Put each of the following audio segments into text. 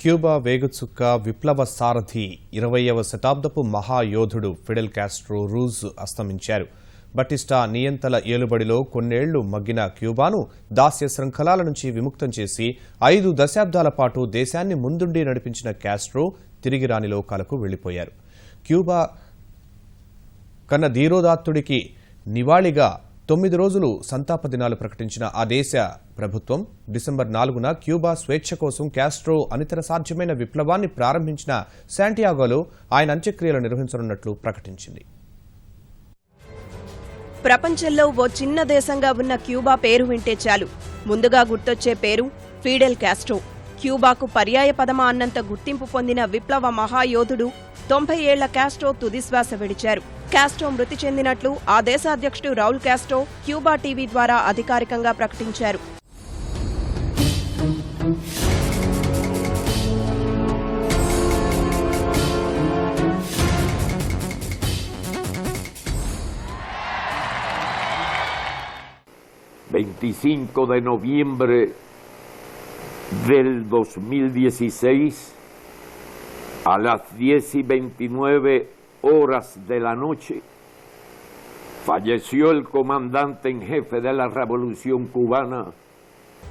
Cuba వేగుచుక్క విప్లవ సారథి 20వ శతాబ్దపు మహాయోధుడు Fidel Castro రూజ్ అస్తమించారు. Batista నియంతల ఏలుబడిలో కొన్నేళ్లు మగ్గిన క్యూబాను దాస్య శృంఖలాల నుంచి విముక్తం చేసి 5 దశాబ్దాల పాటు దేశాన్ని ముందుండి నడిపించిన కాస్ట్రో తిరిగి రాని లోకాలకు వెళ్లిపోయారు. క్యూబా కన్న ధీరోదాత్తుడికి నివాళిగా 9 రోజులు సంతాప దినాలు ప్రకటించిన ఆ దేశ ప్రభుత్వం డిసెంబర్ 4న క్యూబా స్వేచ్ఛ కోసం కాస్ట్రో అనితర సాధ్యమైన విప్లవాన్ని ప్రారంభించిన శాంటియాగోలో ఆయన అంత్యక్రియలు నిర్వహించనున్నట్లు ప్రకటించింది. ప్రపంచంలో ఓ చిన్న దేశంగా ఉన్న క్యూబా పేరు వింటే చాలు ముందుగా గుర్తొచ్చే పేరు ఫిడెల్ కాస్ట్రో. క్యూబాకు పర్యాయ పదమా అన్నంత గుర్తింపు పొందిన విప్లవ మహాయోధుడు 90 ఏళ్ల కాస్ట్రో తుదిశ్వాస విడిచారు. కాస్ట్రో మృతి చెందినట్లు ఆ దేశ అధ్యక్షుడు రౌల్ కాస్ట్రో క్యూబా టీవీ ద్వారా అధికారికంగా ప్రకటించారు. «25 de noviembre del 2016, a las 10:29 horas de la noche, falleció el comandante en jefe de la Revolución Cubana».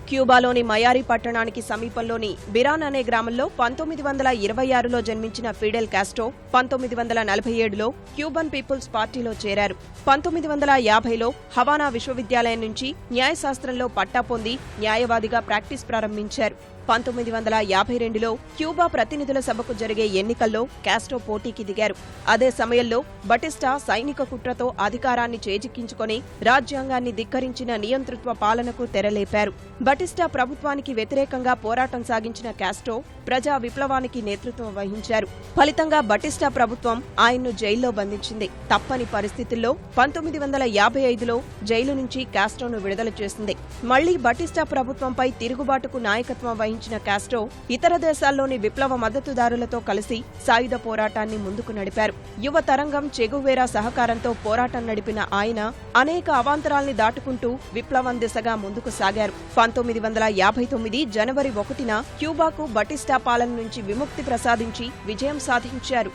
క్యూబాలోని మయారి పట్టణానికి సమీపంలోని బిరాన్ అనే గ్రామంలో 1926లో జన్మించిన ఫిడెల్ కాస్ట్రో 1947లో క్యూబన్ పీపుల్స్ పార్టీలో చేరారు. 1950లో హవానా విశ్వవిద్యాలయం నుంచి న్యాయశాస్త్రంలో పట్టా పొంది న్యాయవాదిగా ప్రాక్టీస్ ప్రారంభించారు. 1952లో క్యూబా ప్రతినిధుల సభకు జరిగే ఎన్నికల్లో కాస్ట్రో పోటీకి దిగారు. అదే సమయంలో బటిస్టా సైనిక కుట్రతో అధికారాన్ని చేజిక్కించుకొని రాజ్యాంగాన్ని ధిక్కరించిన నియంతృత్వ పాలనకు తెరలేపారు. బటిస్టా ప్రభుత్వానికి వ్యతిరేకంగా పోరాటం సాగించిన కాస్ట్రో ప్రజా విప్లవానికి నేతృత్వం వహించారు. ఫలితంగా బటిస్టా ప్రభుత్వం ఆయన్ను జైల్లో బంధించింది. తప్పని పరిస్థితుల్లో 1955లో జైలు నుంచి కాస్ట్రోను విడుదల చేసింది. మళ్లీ బటిస్టా ప్రభుత్వంపై తిరుగుబాటుకు నాయకత్వం వహించిన కాస్ట్రో ఇతర దేశాల్లోని విప్లవ మద్దతుదారులతో కలిసి సాయుధ పోరాటాన్ని ముందుకు నడిపారు. యువ తరంగం చెగువేరా సహకారంతో పోరాటం నడిపిన ఆయన అనేక అవాంతరాల్ని దాటుకుంటూ విప్లవం దిశగా ముందుకు సాగారు. 1959 జనవరి 1న క్యూబాకు బటిస్టా పాలన నుంచి విముక్తి ప్రసాదించి విజయం సాధించారు.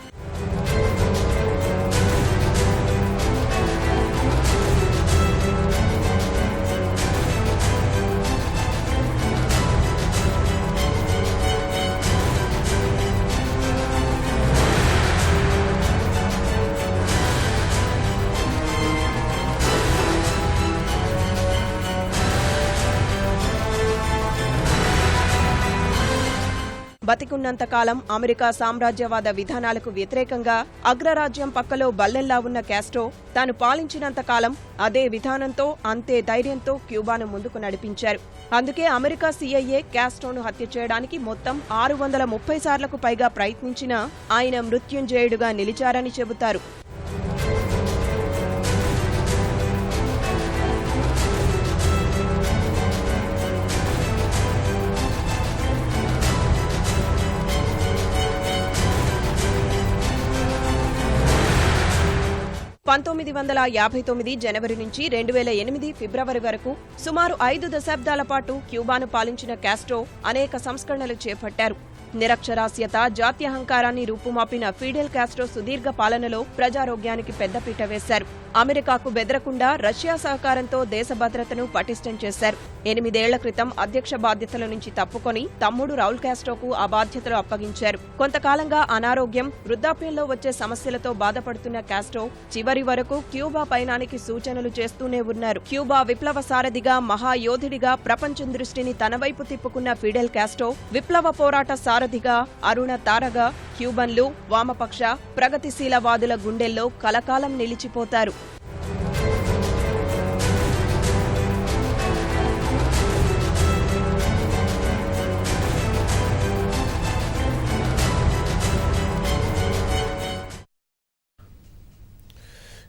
బతికున్నంతకాలం అమెరికా సామ్రాజ్యవాద విధానాలకు వ్యతిరేకంగా అగ్రరాజ్యం పక్కలో బల్లెల్లా ఉన్న కాస్ట్రో తాను పాలించినంతకాలం అదే విధానంతో అంతే ధైర్యంతో క్యూబాను ముందుకు నడిపించారు. అందుకే అమెరికా CIA కాస్ట్రోను హత్య చేయడానికి మొత్తం 630 సార్లకు పైగా ప్రయత్నించినా ఆయన మృత్యుంజయుడుగా నిలిచారని చెబుతారు. జనవరి నుంచి 2008 ఫిబ్రవరి వరకు సుమారు 5 దశాబ్దాల పాటు క్యూబాను పాలించిన కాస్ట్రో అనేక సంస్కరణలు చేపట్టారు. నిరక్షరాస్యత, జాత్యహంకారాన్ని రూపుమాపిన ఫిడెల్ కాస్ట్రో సుదీర్ఘ పాలనలో ప్రజారోగ్యానికి పెద్దపీట వేశారు. అమెరికాకు బెదరకుండా రష్యా సహకారంతో దేశ భద్రతను పటిష్టం చేశారు. 8 ఏళ్ల క్రితం అధ్యక్ష బాధ్యతల నుంచి తప్పుకొని తమ్ముడు రౌల్ కాస్ట్రోకు ఆ బాధ్యతలు అప్పగించారు. కొంతకాలంగా అనారోగ్యం, వృద్ధాప్యంలో వచ్చే సమస్యలతో బాధపడుతున్న కాస్ట్రో చివరి వరకు క్యూబా పయనానికి సూచనలు చేస్తూనే ఉన్నారు. క్యూబా విప్లవ సారథిగా, మహాయోధుడిగా ప్రపంచం దృష్టిని తన వైపు తిప్పుకున్న ఫిడెల్ కాస్ట్రో విప్లవ పోరాట సారథిగా, అరుణ తారగా క్యూబన్లు, వామపక్ష, ప్రగతిశీలవాదుల గుండెల్లో కలకాలం నిలిచిపోతారు.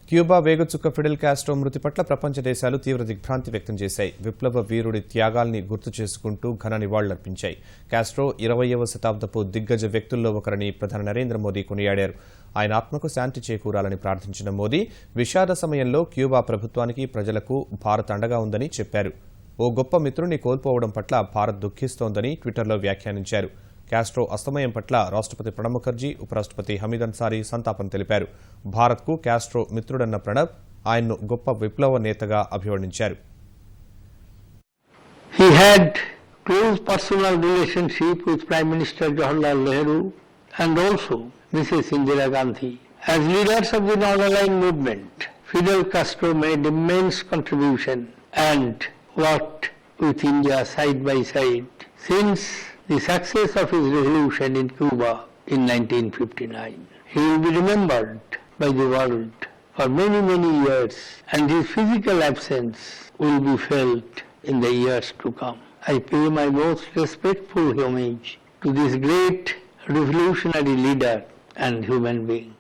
క్యూబా వేగుచుక్క ఫిడెల్ కాస్ట్రో మృతి పట్ల ప్రపంచ దేశాలు తీవ్ర దిగ్భ్రాంతి వ్యక్తం చేశాయి. విప్లవ వీరుడి త్యాగాల్ని గుర్తు చేసుకుంటూ ఘన నివాళులర్పించాయి. కాస్ట్రో 20వ శతాబ్దపు దిగ్గజ వ్యక్తుల్లో ఒకరని ప్రధాని నరేంద్ర మోదీ కొనియాడారు. ఆయన ఆత్మకు శాంతి చేకూరాలని ప్రార్థించిన మోదీ విషాద సమయంలో క్యూబా ప్రభుత్వానికి, ప్రజలకు భారత్ అండగా ఉందని చెప్పారు. ఓ గొప్ప మిత్రుడిని కోల్పోవడం పట్ల భారత్ దుఃఖిస్తోందని ట్విట్టర్లో వ్యాఖ్యానించారు. కాస్ట్రో అస్తమయం పట్ల రాష్ట్రపతి ప్రణబ్ ముఖర్జీ ఉపరాష్ట్రపతి హమీద్ అన్సారీ సంతాపం తెలిపారు. భారత్కు కాస్ట్రో మిత్రుడన్న ప్రణబ్ ఆయన్ను గొప్ప విప్లవ నేతగా అభివర్ణించారు. He had close personal relationship with Prime Minister Jawaharlal Nehru and also Mrs. Indira Gandhi. As leaders of the non-aligned movement, Fidel Castro made immense contribution and worked with India side by side since the success of his revolution in Cuba in 1959. He will be remembered by the world for many, many years, and his physical absence will be felt in the years to come. I pay my most respectful homage to this great revolutionary leader and human being.